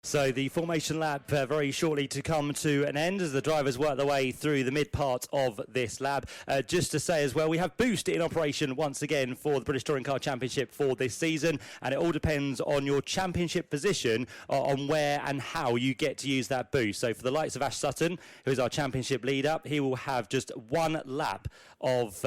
So the formation lap very shortly to come to an end as the drivers work their way through the mid part of this lap. Just to say as well, we have Boost in operation once again for the British Touring Car Championship for this season, and it all depends on your championship position on where and how you get to use that boost. So for the likes of Ash Sutton, who is our championship leader, he will have just one lap of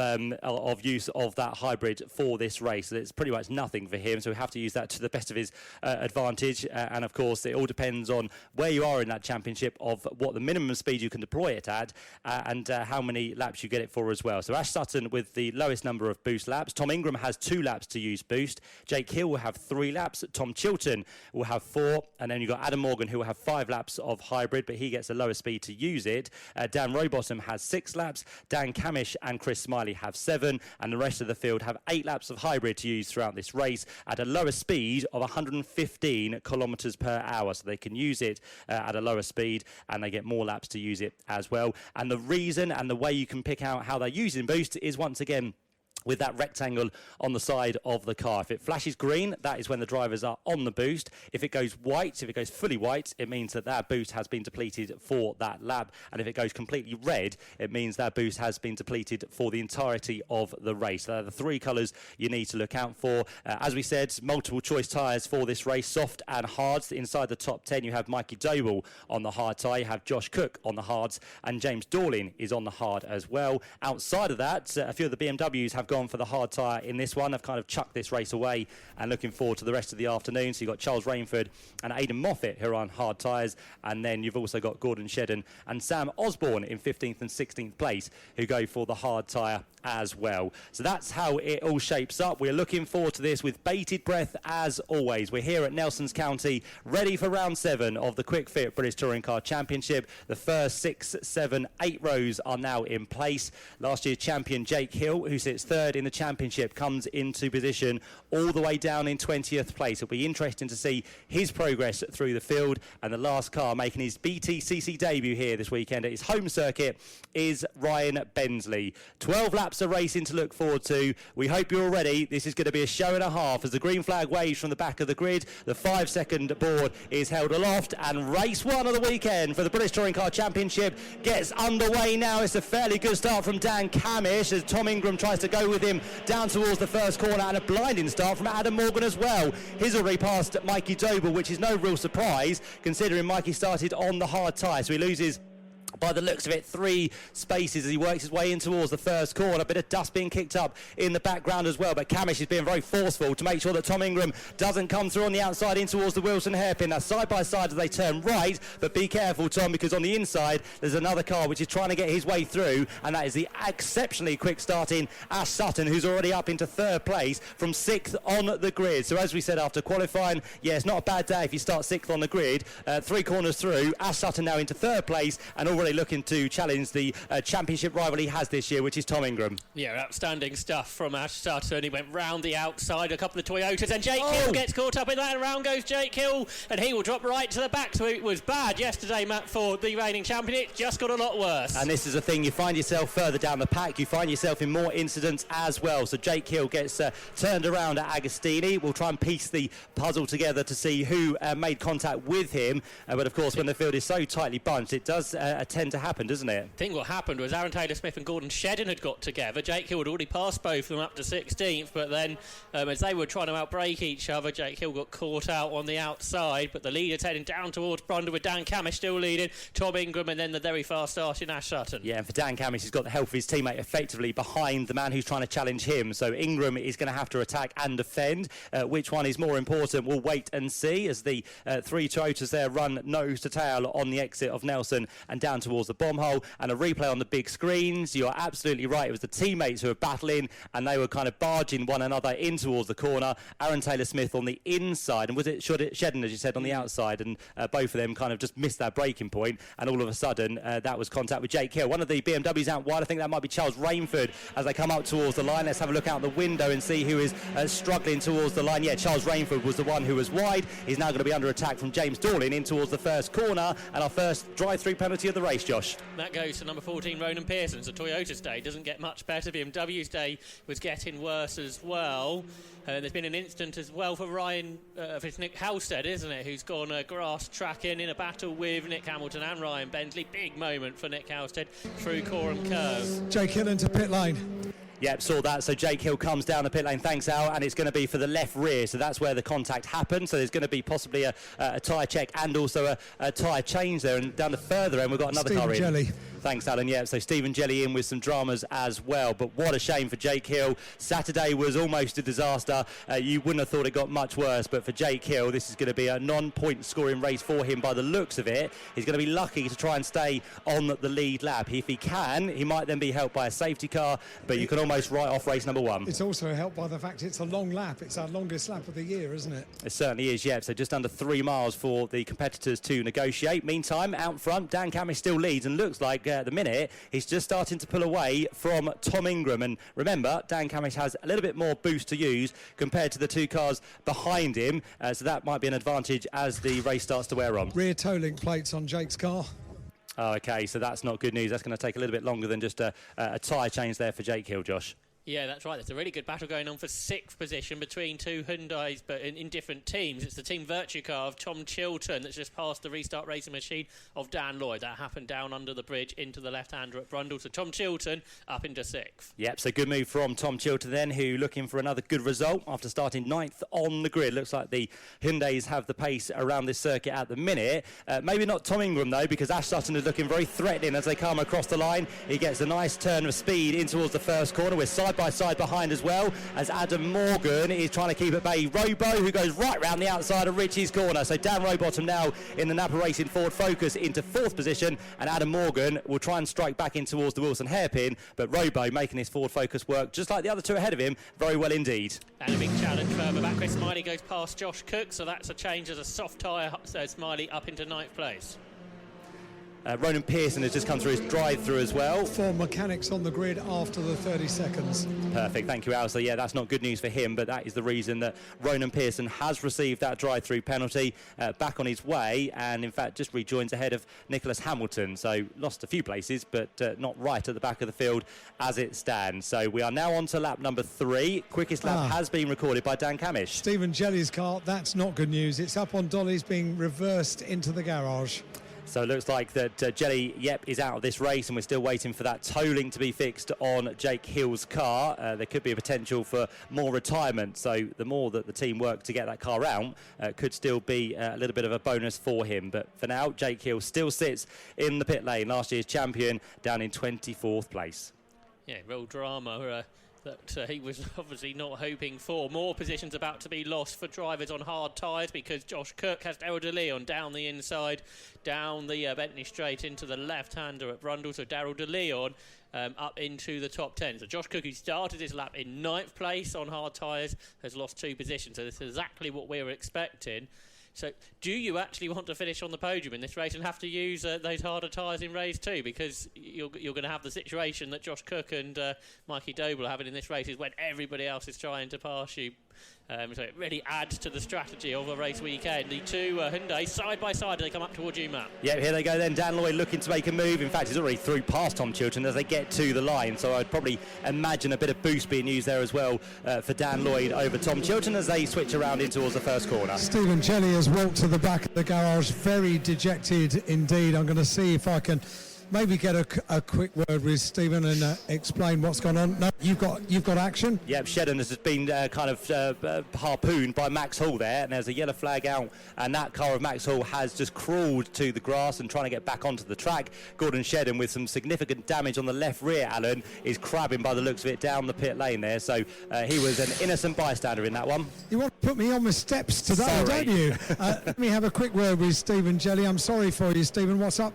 use of that hybrid for this race. So it's pretty much nothing for him, so we have to use that to the best of his advantage. And of course, it all depends on where you are in that championship, of what the minimum speed you can deploy it at, and how many laps you get it for as well. So Ash Sutton with the lowest number of boost laps. Tom Ingram has 2 laps to use boost. Jake Hill will have 3 laps. Tom Chilton will have 4. And then you've got Adam Morgan, who will have 5 laps of hybrid, but he gets a lower speed to use it. Dan Rowbottom has 6 laps. Dan Camish and Chris Smiley have 7. And the rest of the field have 8 laps of hybrid to use throughout this race at a lower speed of 115 kilometres per hour. So they can use it at a lower speed, and they get more laps to use it as well. And the reason and the way you can pick out how they're using boost is once again with that rectangle on the side of the car. If it flashes green, that is when the drivers are on the boost. If it goes white, if it goes fully white, it means that that boost has been depleted for that lap. And if it goes completely red, it means that boost has been depleted for the entirety of the race. So they're the 3 colours you need to look out for. As we said, multiple choice tyres for this race, soft and hards. Inside the top 10, you have Mikey Doble on the hard tyre, you have Josh Cook on the hards, and James Dorling is on the hard as well. Outside of that, a few of the BMWs have gone for the hard tyre in this one. I've kind of chucked this race away and looking forward to the rest of the afternoon. So you've got Charles Rainford and Aidan Moffat who are on hard tyres, and then you've also got Gordon Shedden and Sam Osborne in 15th and 16th place who go for the hard tyre as well. So that's how it all shapes up. We're looking forward to this with bated breath as always. We're here at Nelsons County, ready for round 7 of the Quick Fit British Touring Car Championship. The first 6, 7, 8 rows are now in place. Last year's champion Jake Hill, who sits 3rd in the championship, comes into position all the way down in 20th place. It'll be interesting to see his progress through the field, and the last car making his BTCC debut here this weekend at his home circuit is Ryan Bensley. 12 laps of racing to look forward to. We hope you're all ready. This is going to be a show and a half as the green flag waves from the back of the grid. The 5-second board is held aloft, and race 1 of the weekend for the British Touring Car Championship gets underway now. It's a fairly good start from Dan Camish as Tom Ingram tries to go with him down towards the first corner, and a blinding start from Adam Morgan as well. He's already passed Mikey Doble, which is no real surprise considering Mikey started on the hard tyre, so he loses, by the looks of it, 3 spaces as he works his way in towards the first corner. A bit of dust being kicked up in the background as well, but Camish is being very forceful to make sure that Tom Ingram doesn't come through on the outside in towards the Wilson hairpin. Now side by side as they turn right, but be careful, Tom, because on the inside there's another car which is trying to get his way through, and that is the exceptionally quick starting Ash Sutton, who's already up into 3rd place from 6th on the grid. So as we said after qualifying, yeah, it's not a bad day if you start 6th on the grid. 3 corners through, Ash Sutton now into 3rd place and already looking to challenge the championship rival he has this year, which is Tom Ingram. Yeah, outstanding stuff from Ash Sutton. He went round the outside, a couple of Toyotas, and Jake Hill gets caught up in that, and round goes Jake Hill, and he will drop right to the back. So it was bad yesterday, Matt, for the reigning champion. It just got a lot worse. And this is the thing, you find yourself further down the pack, you find yourself in more incidents as well. So Jake Hill gets turned around at Agostini. We'll try and piece the puzzle together to see who made contact with him, but of course when the field is so tightly bunched, it does tend to happen, doesn't it? I think what happened was Aaron Taylor-Smith and Gordon Shedden had got together. Jake Hill had already passed both of them up to 16th, but then as they were trying to outbrake each other, Jake Hill got caught out on the outside, but the leader's heading down towards Brunder with Dan Camish still leading, Tom Ingram, and then the very fast start in Ash Sutton. Yeah, and for Dan Camish, he's got the help of his teammate effectively behind the man who's trying to challenge him. So Ingram is going to have to attack and defend. Which one is more important, we'll wait and see as the 3 Toyotas there run nose to tail on the exit of Nelson and down towards the bomb hole. And a replay on the big screens. You're absolutely right. It was the teammates who were battling, and they were kind of barging one another in towards the corner. Aaron Taylor-Smith on the inside, and was it Shedden, as you said, on the outside, and both of them kind of just missed that breaking point, and all of a sudden that was contact with Jake Hill. One of the BMWs out wide, I think that might be Charles Rainford as they come up towards the line. Let's have a look out the window and see who is struggling towards the line. Yeah, Charles Rainford was the one who was wide. He's now going to be under attack from James Dorling in towards the first corner, and our first drive-through penalty of the race. race, Josh. That goes to number 14, Ronan Pearson. So Toyota's day doesn't get much better. BMW's day was getting worse as well. There's been an incident as well for it's Nick Halstead, isn't it, who's gone grass tracking in a battle with Nick Hamilton and Ryan Bentley. Big moment for Nick Halstead through Coram Curve. Jake Hill into pit lane. Yep, saw that. So Jake Hill comes down the pit lane, thanks Al, and it's going to be for the left rear. So that's where the contact happened. So there's going to be possibly a tyre check and also a tyre change there. And down the further end, we've got another car in. Jelly. Thanks, Alan. Yeah, so Stephen Jelly in with some dramas as well. But what a shame for Jake Hill. Saturday was almost a disaster. You wouldn't have thought it got much worse. But for Jake Hill, this is going to be a non-point scoring race for him by the looks of it. He's going to be lucky to try and stay on the lead lap. If he can, he might then be helped by a safety car. But you can almost write off race number one. It's also helped by the fact it's a long lap. It's our longest lap of the year, isn't it? It certainly is, yeah. So just under 3 miles for the competitors to negotiate. Meantime, out front, Dan Camish still leads and looks like at the minute he's just starting to pull away from Tom Ingram. And remember, Dan Camish has a little bit more boost to use compared to the 2 cars behind him. So that might be an advantage as the race starts to wear on. Rear toe link plates on Jake's car. Oh, OK, so that's not good news. That's going to take a little bit longer than just a tyre change there for Jake Hill, Josh. Yeah, that's right. There's a really good battle going on for 6th position between 2 Hyundais, but in different teams. It's the Team Virtue car of Tom Chilton that's just passed the restart racing machine of Dan Lloyd. That happened down under the bridge into the left-hander at Brundle. So Tom Chilton up into 6th. Yep, so good move from Tom Chilton then, who looking for another good result after starting 9th on the grid. Looks like the Hyundais have the pace around this circuit at the minute. Maybe not Tom Ingram, though, because Ash Sutton is looking very threatening as they come across the line. He gets a nice turn of speed in towards the first corner. We're side by side behind as well as Adam Morgan is trying to keep at bay Robo, who goes right round the outside of Richie's corner. So Dan Rowbottom now in the Napa Racing Ford Focus into 4th position, and Adam Morgan will try and strike back in towards the Wilson hairpin, but Robo making his Ford Focus work just like the other 2 ahead of him very well indeed. And a big challenge further back. Chris Smiley goes past Josh Cook, so that's a change as a soft tyre. So Smiley up into 9th place. Ronan Pearson has just come through his drive-through as well. 4 mechanics on the grid after the 30 seconds. Perfect, thank you, Al. So yeah, that's not good news for him, but that is the reason that Ronan Pearson has received that drive-through penalty, back on his way, and in fact just rejoins ahead of Nicholas Hamilton. So lost a few places, but not right at the back of the field as it stands. So we are now on to lap number 3. Quickest lap has been recorded by Dan Camish. Stephen Jelly's car, that's not good news. It's up on dollies being reversed into the garage. So it looks like that Jelly, is out of this race, and we're still waiting for that tow link to be fixed on Jake Hill's car. There could be a potential for more retirement, so the more that the team work to get that car out, could still be a little bit of a bonus for him. But for now, Jake Hill still sits in the pit lane, last year's champion, down in 24th place. Yeah, real drama that he was obviously not hoping for. More positions about to be lost for drivers on hard tyres because Josh Cook has Daryl De Leon down the inside, down the Bentley straight into the left-hander at Brundle. So Daryl De Leon up into the top 10. So Josh Cook, who started his lap in 9th place on hard tyres, has lost 2 positions. So this is exactly what we were expecting. So do you actually want to finish on the podium in this race and have to use those harder tyres in race 2? Because you're going to have the situation that Josh Cook and Mikey Doble are having in this race is when everybody else is trying to pass you. So it really adds to the strategy of a race weekend. The 2 Hyundai side by side as they come up towards you, Matt. Yeah, here they go then. Dan Lloyd looking to make a move. In fact, he's already through past Tom Chilton as they get to the line. So I'd probably imagine a bit of boost being used there as well for Dan Lloyd over Tom Chilton as they switch around in towards the first corner. Stephen Jelly has walked to the back of the garage, very dejected indeed. I'm going to see if I can maybe get a quick word with Stephen and explain what's going on. No, you've got action. Yep, Shedden has just been harpooned by Max Hall there, and there's a yellow flag out, and that car of Max Hall has just crawled to the grass and trying to get back onto the track. Gordon Shedden, with some significant damage on the left rear, Alan, is crabbing by the looks of it down the pit lane there. So he was an innocent bystander in that one. You want to put me on my steps today, Sorry. don't you? Let me have a quick word with Stephen Jelly. I'm sorry for you, Stephen. What's up?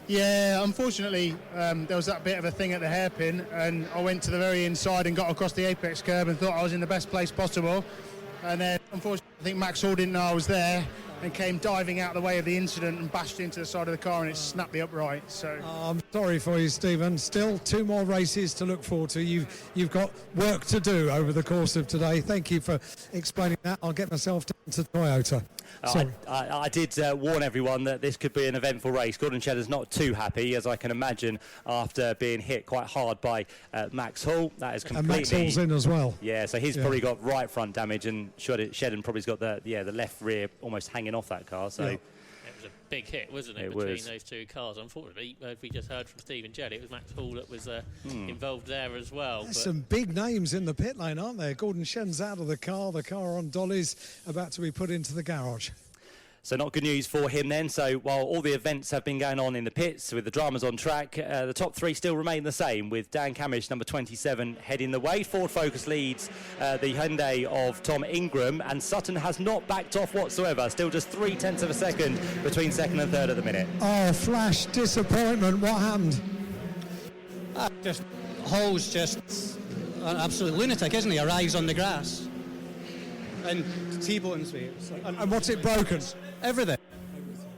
Yeah, unfortunately, there was that bit of a thing at the hairpin, and I went to the very inside and got across the apex curb and thought I was in the best place possible. And then, unfortunately, I think Max Hall didn't know I was there and came diving out of the way of the incident and bashed into the side of the car, and it snapped the upright. So I'm Sorry for you, Stephen. Still 2 more races to look forward to. You've got work to do over the course of today. Thank you for explaining that. I'll get myself down to Toyota. I did warn everyone that this could be an eventful race. Gordon Shedden's not too happy, as I can imagine, after being hit quite hard by Max Hall. That is completely... And Max Hall's in as well. Yeah, so he's probably got right front damage, and Shedden probably's got the left rear almost hanging off that car. So. Yeah. It was a big hit, wasn't it, between those 2 cars? Unfortunately, we just heard from Stephen Jelley, it was Max Hall that was involved there as well. There's some big names in the pit lane, aren't there? Gordon Shedden's out of the car on dollies, about to be put into the garage. So not good news for him then. So while all the events have been going on in the pits with the dramas on track, the top 3 still remain the same, with Dan Camish, number 27, heading the way. Ford Focus leads the Hyundai of Tom Ingram, and Sutton has not backed off whatsoever. Still just 0.3 of a second between second and third at the minute. Oh, flash disappointment. What happened? Hall's just an absolute lunatic, isn't he? Arrives on the grass and T-bones me. And what's it broken? Everything.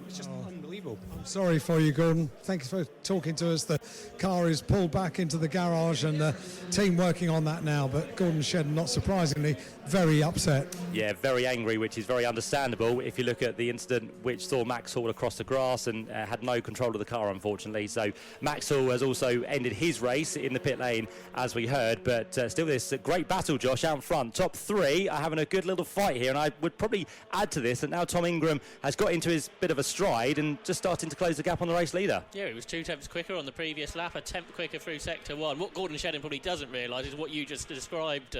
It's just unbelievable. I'm sorry for you, Gordon. Thanks for talking to us. The car is pulled back into the garage and the team working on that now. But Gordon Shedden, not surprisingly, very upset. Yeah, very angry, which is very understandable if you look at the incident which saw Max Hall across the grass and had no control of the car, unfortunately. So Max Hall has also ended his race in the pit lane, as we heard. But still this great battle, Josh, out front. Top 3 are having a good little fight here. And I would probably add to this that now Tom Ingram has got into his bit of a stride and just starting to close the gap on the race leader. Yeah, he was 2 tenths quicker on the previous lap, a tenth quicker through sector 1. What Gordon Shedden probably doesn't realise is what you just described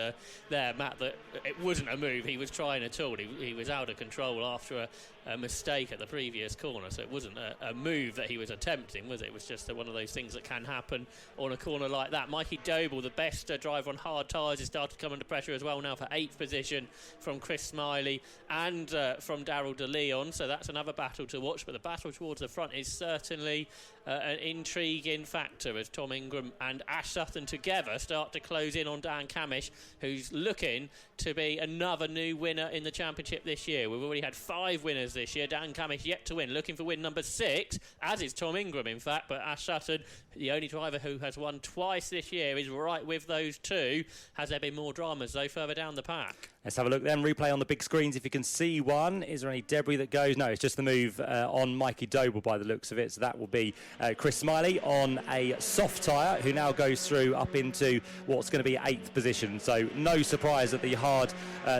there, Matt, that it wasn't a move he was trying at all. He was out of control after a mistake at the previous corner, so it wasn't a move that he was attempting, was it? It was just one of those things that can happen on a corner like that. Mikey Doble, the best driver on hard tyres, has started to come under pressure as well now for 8th position from Chris Smiley and from Daryl De Leon, so that's another battle to watch. But the battle towards the front is certainly an intriguing factor as Tom Ingram and Ash Sutton together start to close in on Dan Camish, who's looking to be another new winner in the championship this year. We've already had 5 winners this year. Dan Camish yet to win, looking for win number 6, as is Tom Ingram, in fact. But Ash Sutton, the only driver who has won twice this year, is right with those 2. Has there been more dramas, though, further down the pack? Let's have a look then. Replay on the big screens if you can see one. Is there any debris that goes? No, it's just the move on Mikey Doble by the looks of it. So that will be Chris Smiley on a soft tyre, who now goes through up into what's going to be 8th position. So no surprise that the hard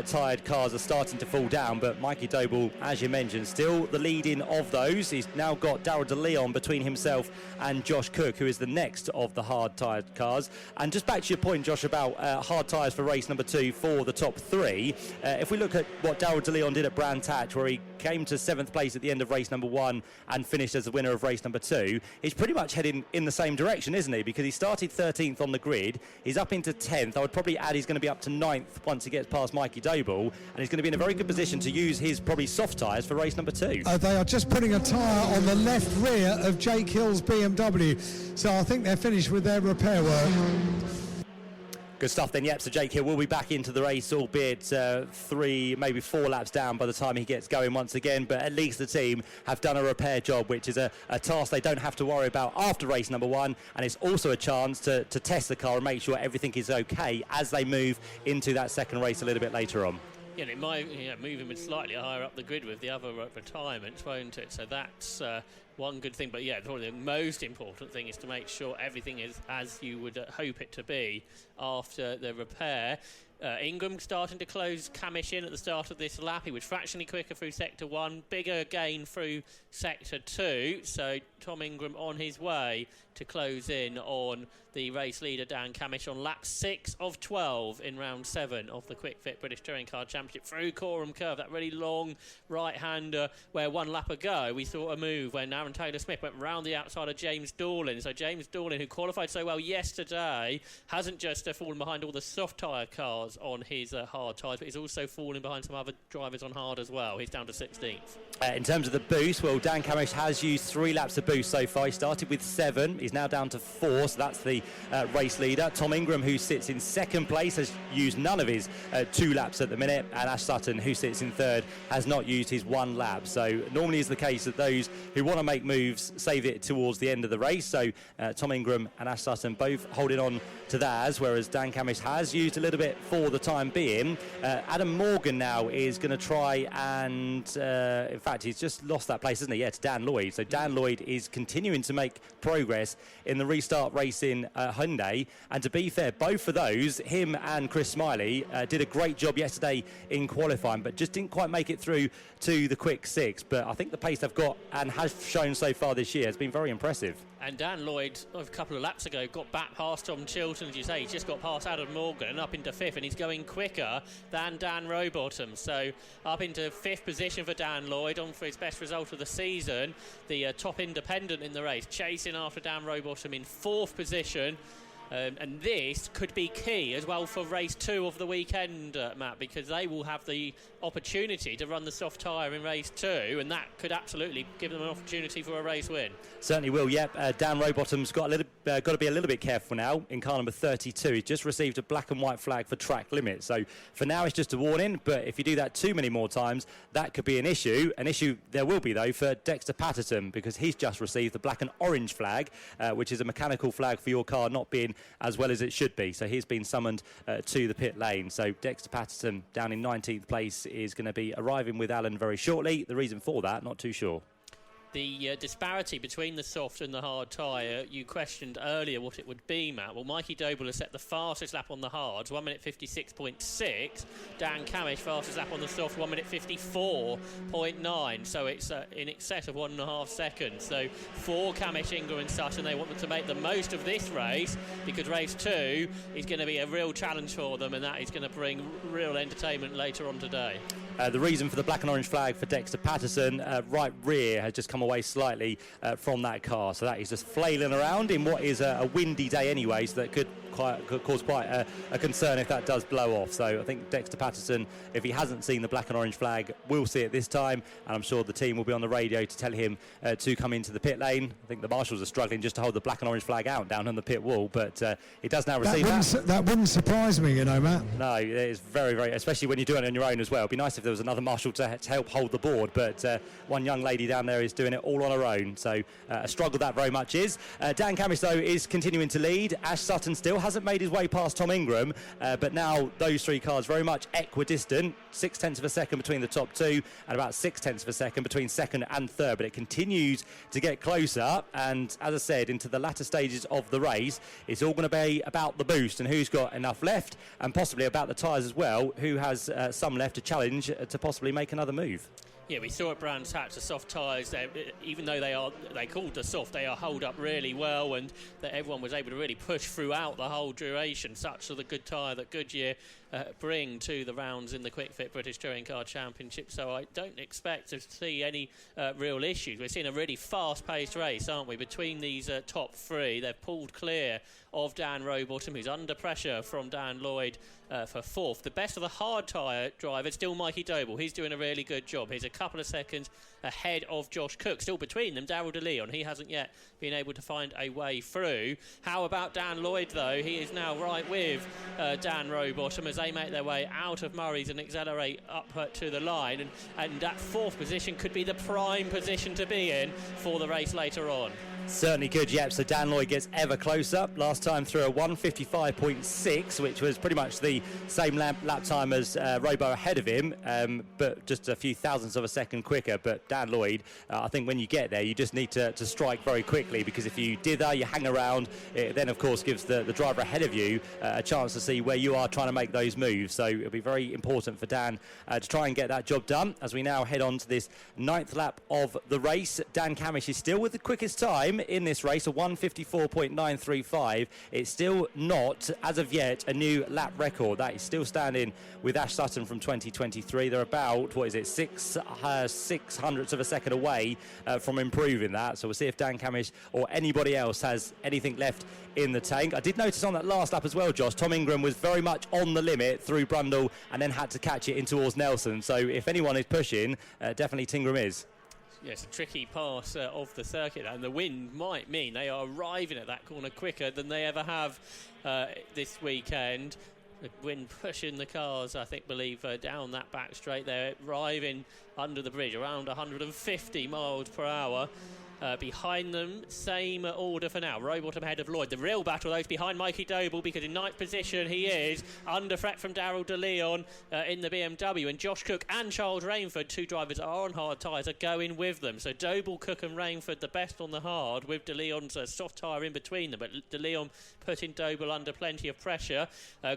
tyred cars are starting to fall down. But Mikey Doble, as you mentioned, still the leading of those. He's now got Daryl De Leon between himself and Josh Cook, who is the next of the hard tyred cars. And just back to your point, Josh, about hard tyres for race number 2 for the top 3. If we look at what Daryl De Leon did at Brands Hatch, where he came to 7th place at the end of race number 1 and finished as the winner of race number 2, he's pretty much heading in the same direction, isn't he? Because he started 13th on the grid, he's up into 10th. I would probably add he's going to be up to 9th once he gets past Mikey Doble, and he's going to be in a very good position to use his probably soft tyres for race number 2. They are just putting a tyre on the left rear of Jake Hill's BMW, so I think they're finished with their repair work. Good stuff then, yep. So Jake Hill will be back into the race, albeit 3, maybe 4 laps down by the time he gets going once again. But at least the team have done a repair job, which is a task they don't have to worry about after race number 1. And it's also a chance to test the car and make sure everything is okay as they move into that second race a little bit later on. Yeah, it might move him slightly higher up the grid with the other retirements, won't it? So that's one good thing. But yeah, probably the most important thing is to make sure everything is as you would hope it to be after the repair. Ingram starting to close Camish in at the start of this lap. He was fractionally quicker through sector 1, bigger gain through sector 2. So Tom Ingram on his way to close in on the race leader Dan Camish on lap 6 of 12 in round 7 of the Quick Fit British Touring Car Championship through Coram Curve, that really long right-hander where 1 lap ago we saw a move when Aaron Taylor-Smith went round the outside of James Dorlin. So James Dorlin, who qualified so well yesterday, hasn't just fallen behind all the soft tyre cars cars on his hard tyres, but he's also falling behind some other drivers on hard as well. He's down to 16th. In terms of the boost, well, Dan Camish has used 3 laps of boost so far. He started with 7. He's now down to 4, so that's the race leader. Tom Ingram, who sits in second place, has used none of his 2 laps at the minute, and Ash Sutton, who sits in third, has not used his 1 lap. So normally is the case that those who want to make moves save it towards the end of the race. So Tom Ingram and Ash Sutton both holding on to theirs, whereas Dan Camish has used a little bit for the time being. Adam Morgan now is going to try and, in fact, he's just lost that place, hasn't he? Yeah, to Dan Lloyd. So Dan Lloyd is continuing to make progress in the restart racing Hyundai. And to be fair, both of those, him and Chris Smiley, did a great job yesterday in qualifying, but just didn't quite make it through to the quick 6. But I think the pace they've got and has shown so far this year has been very impressive. And Dan Lloyd, a couple of laps ago, got back past Tom Chilton, as you say. He's just got past Adam Morgan and up into 5th, and he's going quicker than Dan Rowbottom. So up into 5th position for Dan Lloyd, on for his best result of the season. The top independent in the race, chasing after Dan Rowbottom in 4th position. And this could be key as well for race 2 of the weekend, Matt, because they will have the opportunity to run the soft tyre in race 2, and that could absolutely give them an opportunity for a race win. Certainly will, yep. Dan Rowbottom's got to be a little bit careful now in car number 32. He's just received a black and white flag for track limit. So for now it's just a warning, but if you do that too many more times, that could be an issue. An issue there will be, though, for Dexter Patterson, because he's just received the black and orange flag, which is a mechanical flag for your car not being as well as it should be. So he's been summoned to the pit lane. So Dexter Patterson down in 19th place is going to be arriving with Alan very shortly. The reason for that, not too sure. The disparity between the soft and the hard tyre, you questioned earlier what it would be, Matt. Well, Mikey Doble has set the fastest lap on the hards, 1 minute 56.6. Dan Camish, fastest lap on the soft, 1 minute 54.9. So it's in excess of 1.5 seconds. So for Camish, Ingram and Sutton, they want them to make the most of this race, because race 2 is going to be a real challenge for them, and that is going to bring real entertainment later on today. The reason for the black and orange flag for Dexter Patterson, right rear has just come away slightly from that car, so that is just flailing around in what is a windy day anyway, so that could cause quite a concern if that does blow off. So I think Dexter Patterson, if he hasn't seen the black and orange flag, will see it this time, and I'm sure the team will be on the radio to tell him to come into the pit lane. I think the marshals are struggling just to hold the black and orange flag out down on the pit wall, but he does now receive that. That wouldn't surprise me, you know, Matt. No, it is very, very, especially when you're doing it on your own as well. It'd be nice if there was another marshal to help hold the board, but one young lady down there is doing it all on her own, so a struggle that very much is. Dan Camish, though, is continuing to lead. Ash Sutton still hasn't made his way past Tom Ingram, but now those 3 cars very much equidistant, 0.6 of a second between the top 2 and about 0.6 of a second between second and third, but it continues to get closer, and as I said, into the latter stages of the race, it's all going to be about the boost and who's got enough left, and possibly about the tyres as well, who has some left to challenge to possibly make another move. Yeah, we saw at Brands Hatch the soft tyres, even though they called the soft, they are held up really well, and that everyone was able to really push throughout the whole duration. Such are the good tyre that Goodyear bring to the rounds in the Quick Fit British Touring Car Championship, so I don't expect to see any real issues. We're seeing a really fast-paced race, aren't we, between these top 3. They've pulled clear of Dan Rowbottom, who's under pressure from Dan Lloyd for 4th. The best of the hard tyre drivers, still Mikey Doble. He's doing a really good job. He's a couple of seconds ahead of Josh Cook. Still between them, Darryl DeLeon. He hasn't yet been able to find a way through. How about Dan Lloyd, though? He is now right with Dan Rowbottom as they make their way out of Murray's and accelerate up to the line. And that 4th position could be the prime position to be in for the race later on. Certainly good, yep. So Dan Lloyd gets ever closer. Last time through a 1:55.6, which was pretty much the same lap time as Robo ahead of him, but just a few thousandths of a second quicker. But Dan Lloyd, I think when you get there, you just need to strike very quickly, because if you dither, you hang around, it then of course gives the driver ahead of you a chance to see where you are trying to make those moves. So it'll be very important for Dan to try and get that job done as we now head on to this 9th lap of the race. Dan Camish is still with the quickest time. time in this race, a 1:54.935. It's still not, as of yet, a new lap record. That is still standing with Ash Sutton from 2023. They're about, 6 hundredths of a second away from improving that. So we'll see if Dan Camish or anybody else has anything left in the tank. I did notice on that last lap as well, Josh, Tom Ingram was very much on the limit through Brundle and then had to catch it in towards Nelson. So if anyone is pushing, definitely Tingram is. Yes, a tricky pass of the circuit, and the wind might mean they are arriving at that corner quicker than they ever have this weekend. The wind pushing the cars, I believe, down that back straight. They're arriving under the bridge around 150 miles per hour. Behind them, same order for now. Rowbottom ahead of Lloyd. The real battle, though, is behind Mikey Doble, because in ninth position he is, under threat from Darryl De Leon in the BMW. And Josh Cook and Charles Rainford, two drivers that are on hard tyres, are going with them. So Doble, Cook and Rainford the best on the hard, with De Leon's soft tyre in between them. But De Leon putting Doble under plenty of pressure.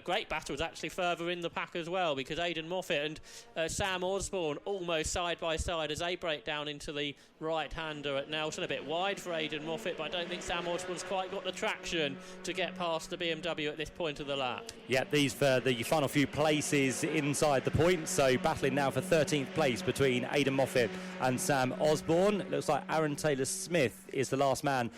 Great battles actually further in the pack as well, because Aidan Moffat and Sam Osborne almost side by side as they break down into the right-hander at Nelson. A bit wide for Aidan Moffat, but I don't think Sam Osborne's quite got the traction to get past the BMW at this point of the lap. Yeah, these for the final few places inside the points. So battling now for 13th place between Aidan Moffat and Sam Osborne. It looks like Aaron Taylor-Smith is the last man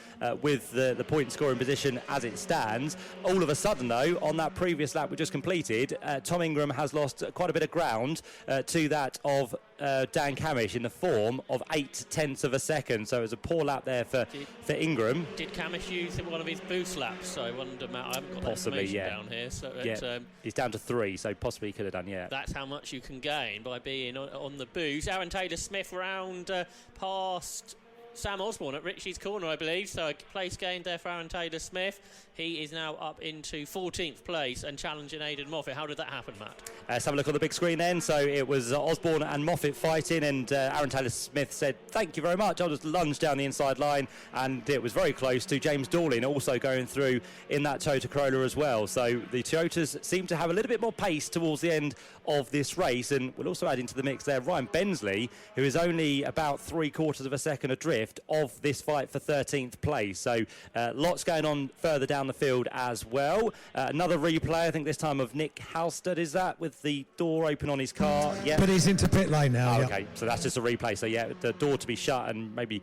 with the point scoring position as it stands. All of a sudden, though, on that previous lap we just completed, Tom Ingram has lost quite a bit of ground to that of Dan Camish in the form of 0.8 of a second. So it was a poor lap there for Ingram. Did Camish use one of his boost laps? I wonder, Matt. I haven't got Possibly, that information down here. So yeah. He's down to 3, so possibly he could have done, yeah. That's how much you can gain by being on the boost. Aaron Taylor-Smith round past Sam Osborne at Ritchie's corner, I believe. So a place gained there for Aaron Taylor-Smith. He is now up into 14th place and challenging Aidan Moffat. How did that happen, Matt? Let's have a look on the big screen then. So it was Osborne and Moffat fighting, and Aaron Taylor-Smith said, "Thank you very much." I'll just lunge down the inside line, and it was very close to James Dorling also going through in that Toyota Corolla as well. So the Toyotas seem to have a little bit more pace towards the end of this race, and we'll also add into the mix there Ryan Bensley, who is only about 3/4 of a second adrift of this fight for 13th place. So lots going on further down the field as well. Another replay, I think this time of Nick Halstead, is that, with the door open on his car? Yeah. But he's into pit lane now. Oh, okay, so that's just a replay. So yeah, the door to be shut and maybe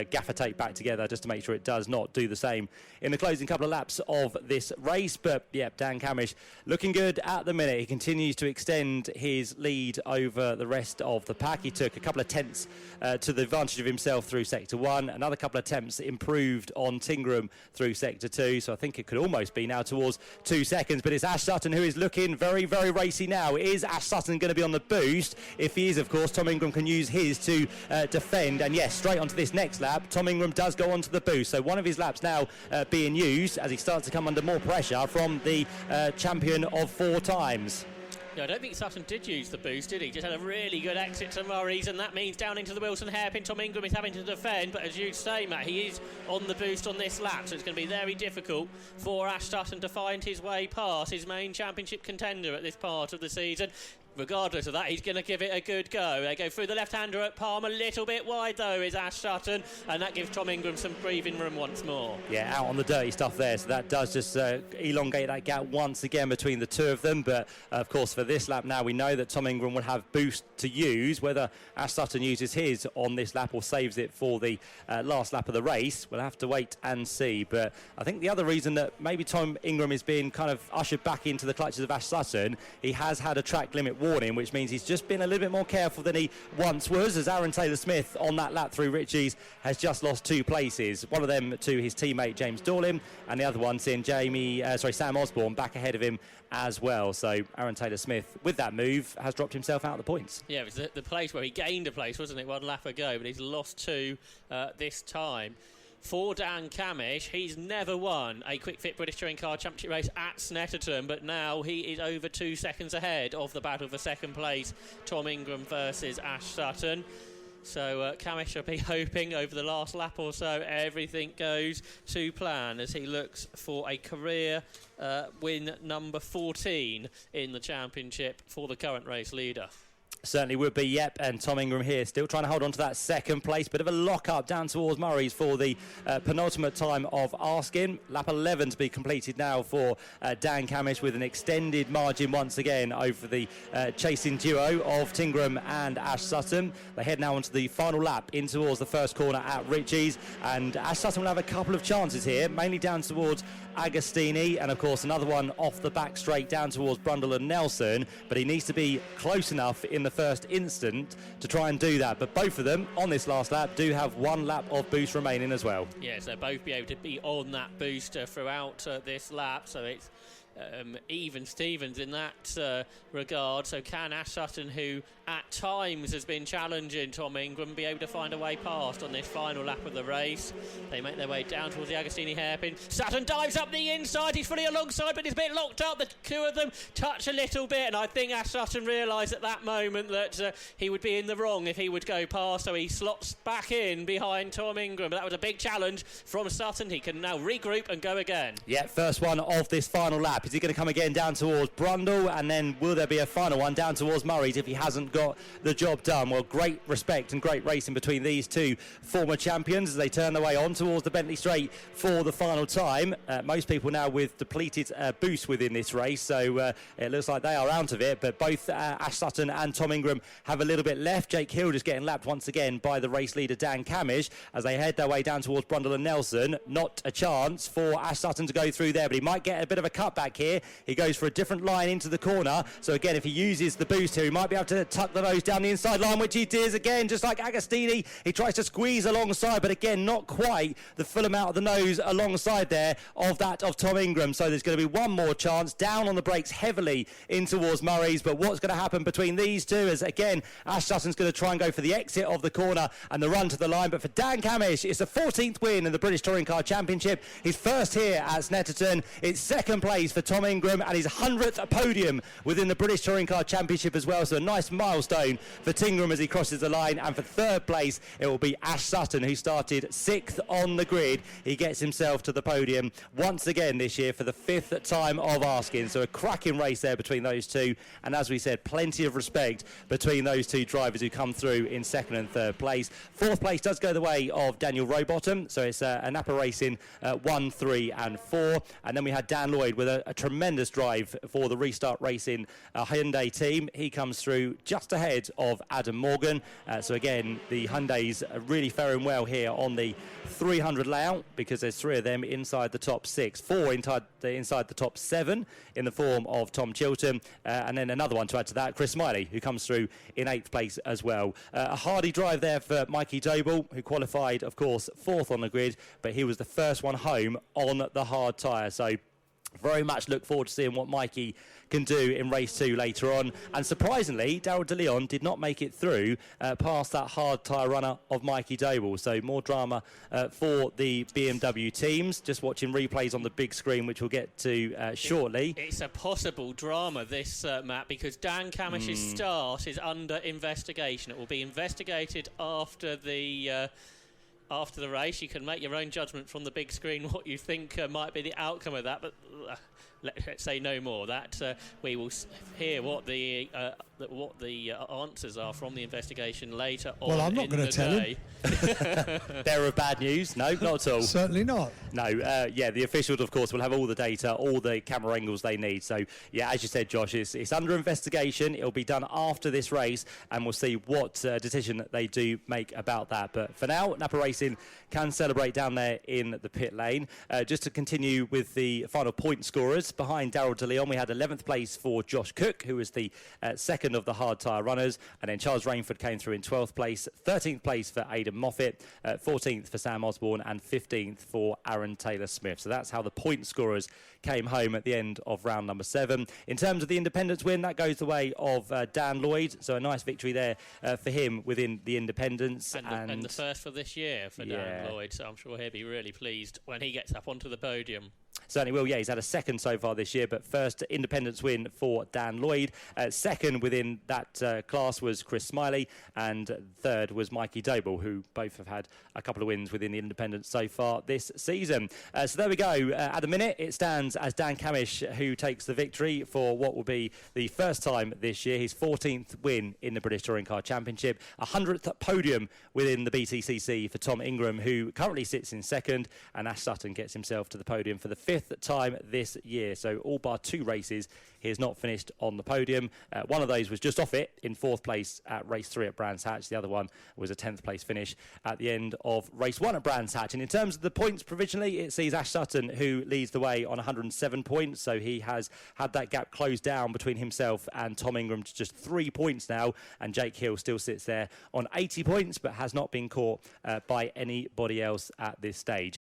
gaffer tape back together just to make sure it does not do the same in the closing couple of laps of this race. But yeah, Dan Camish looking good at the minute. He continues to extend his lead over the rest of the pack. He took a couple of tenths to the advantage of himself through sector 1. Another couple of attempts improved on Tingram through sector 2. So I think it could almost be now towards 2 seconds. But it's Ash Sutton who is looking very, very racy now. Is Ash Sutton going to be on the boost? If he is, of course, Tom Ingram can use his to defend. And yes, straight onto this next lap, Tom Ingram does go onto the boost. So one of his laps now being used as he starts to come under more pressure from the champion of 4 times. Yeah, I don't think Sutton did use the boost, did he? Just had a really good exit to Murray's, and that means down into the Wilson hairpin. Tom Ingram is having to defend, but as you say, Matt, he is on the boost on this lap, so it's going to be very difficult for Ash Sutton to find his way past his main championship contender at this part of the season. Regardless of that, he's going to give it a good go. They go through the left-hander at Palm, a little bit wide though is Ash Sutton, and that gives Tom Ingram some breathing room once more. Yeah, out on the dirty stuff there, so that does just elongate that gap once again between the two of them. But of course for this lap now we know that Tom Ingram will have boost to use. Whether Ash Sutton uses his on this lap or saves it for the last lap of the race, we'll have to wait and see. But I think the other reason that maybe Tom Ingram is being kind of ushered back into the clutches of Ash Sutton, he has had a track limit warning, which means he's just been a little bit more careful than he once was, as Aaron Taylor-Smith on that lap through Ritchie's has just lost 2 places. One of them to his teammate James Dorling, and the other one seeing Sam Osborne back ahead of him as well. So Aaron Taylor-Smith, with that move, has dropped himself out of the points. Yeah, it was the place where he gained a place, wasn't it, 1 lap ago, but he's lost 2 this time. For Dan Camish, he's never won a Quick Fit British Touring Car Championship race at Snetterton, but now he is over 2 seconds ahead of the battle for second place, Tom Ingram versus Ash Sutton. So Camish will be hoping over the last lap or so everything goes to plan as he looks for a career win number 14 in the championship for the current race leader. Certainly would be, yep. And Tom Ingram here still trying to hold on to that second place. Bit of a lock-up down towards Murray's for the penultimate time of asking. Lap 11 to be completed now for Dan Camish, with an extended margin once again over the chasing duo of Tingram and Ash Sutton. They head now onto the final lap in towards the first corner at Ritchie's. And Ash Sutton will have a couple of chances here, mainly down towards Agostini, and of course another one off the back straight down towards Brundle and Nelson, but he needs to be close enough in the first instant to try and do that. But both of them on this last lap do have one lap of boost remaining as well. Yes, they'll both be able to be on that booster throughout this lap, so it's even Stevens in that regard. So can Ash Sutton, who at times has been challenging Tom Ingram, be able to find a way past on this final lap of the race? They make their way down towards the Agostini hairpin. Sutton dives up the inside, he's fully alongside, but he's a bit locked up. The two of them touch a little bit, and I think Ash Sutton realised at that moment that he would be in the wrong if he would go past, so he slots back in behind Tom Ingram. But that was a big challenge from Sutton. He can now regroup and go again. Yeah, first one of this final lap. Is he going to come again down towards Brundle, and then will there be a final one down towards Murray's if he hasn't got the job done? Well, great respect and great racing between these two former champions as they turn their way on towards the Bentley Straight for the final time. Most people now with depleted boost within this race, so it looks like they are out of it, but both Ash Sutton and Tom Ingram have a little bit left. Jake Hill just getting lapped once again by the race leader Dan Camish as they head their way down towards Brundle and Nelson. Not a chance for Ash Sutton to go through there, but he might get a bit of a cutback here. He goes for a different line into the corner, so again, if he uses the boost here, he might be able to tuck the nose down the inside line, which he does again, just like Agostini. He tries to squeeze alongside, but again, not quite the full amount of the nose alongside there of that of Tom Ingram. So there's going to be one more chance, down on the brakes heavily in towards Murray's. But what's going to happen between these two is, again, Ash Sutton's going to try and go for the exit of the corner and the run to the line. But for Dan Camish, it's the 14th win in the British Touring Car Championship. His first here at Snetterton. It's second place for Tom Ingram and his 100th podium within the British Touring Car Championship as well. So a nice milestone for Tingram as he crosses the line. And for third place, it will be Ash Sutton, who started 6th on the grid. He gets himself to the podium once again this year for the 5th time of asking. So a cracking race there between those two. And as we said, plenty of respect between those two drivers who come through in second and third place. Fourth place does go the way of Daniel Rowbottom. So it's a Napa Racing 1, 3 and 4. And then we had Dan Lloyd with a tremendous drive for the Restart Racing Hyundai team. He comes through just ahead of Adam Morgan. So again, the Hyundais are really faring well here on the 300 layout, because there's three of them inside the top 6, 4 inside the top 7 in the form of Tom Chilton, and then another one to add to that, Chris Smiley, who comes through in 8th place as well. A hardy drive there for Mikey Doble, who qualified, of course, 4th on the grid, but he was the first one home on the hard tyre. So very much look forward to seeing what Mikey can do in race 2 later on. And surprisingly, Daryl De Leon did not make it through past that hard tyre runner of Mikey Doble. So more drama for the BMW teams. Just watching replays on the big screen, which we'll get to shortly. It's a possible drama, this, Matt, because Dan Camish's start is under investigation. It will be investigated after the race. You can make your own judgment from the big screen what you think might be the outcome of that, but let's say no more. That we will hear what the answers are from the investigation later on. Well, I'm not going to tell him. Bearer of bad news? No, not at all. Certainly not. No, yeah, the officials, of course, will have all the data, all the camera angles they need. So, yeah, as you said, Josh, it's under investigation. It'll be done after this race, and we'll see what decision they do make about that. But for now, Napa Racing can celebrate down there in the pit lane. Just to continue with the final point scorers, behind Daryl De Leon, we had 11th place for Josh Cook, who was the second of the hard tyre runners, and then Charles Rainford came through in 12th place, 13th place for Aidan Moffat, 14th for Sam Osborne, and 15th for Aaron Taylor-Smith. So that's how the point scorers came home at the end of round number 7. In terms of the independents win, that goes the way of Dan Lloyd, so a nice victory there for him within the independents. And the first for this year for Dan Lloyd, so I'm sure he'll be really pleased when he gets up onto the podium. Certainly will, yeah. He's had a second so far this year, but first independence win for Dan Lloyd. Second within that class was Chris Smiley, and third was Mikey Doble, who both have had a couple of wins within the independents so far this season. So there we go. At the minute, it stands as Dan Camish who takes the victory for what will be the first time this year. His 14th win in the British Touring Car Championship, 100th podium within the BTCC for Tom Ingram, who currently sits in second, and Ash Sutton gets himself to the podium for the 5th time this year. So all bar 2 races, he has not finished on the podium. One of those was just off it in 4th place at race 3 at Brands Hatch. The other one was a 10th place finish at the end of race 1 at Brands Hatch. And in terms of the points provisionally, it sees Ash Sutton, who leads the way on 107 points. So he has had that gap closed down between himself and Tom Ingram to just 3 points now. And Jake Hill still sits there on 80 points, but has not been caught by anybody else at this stage.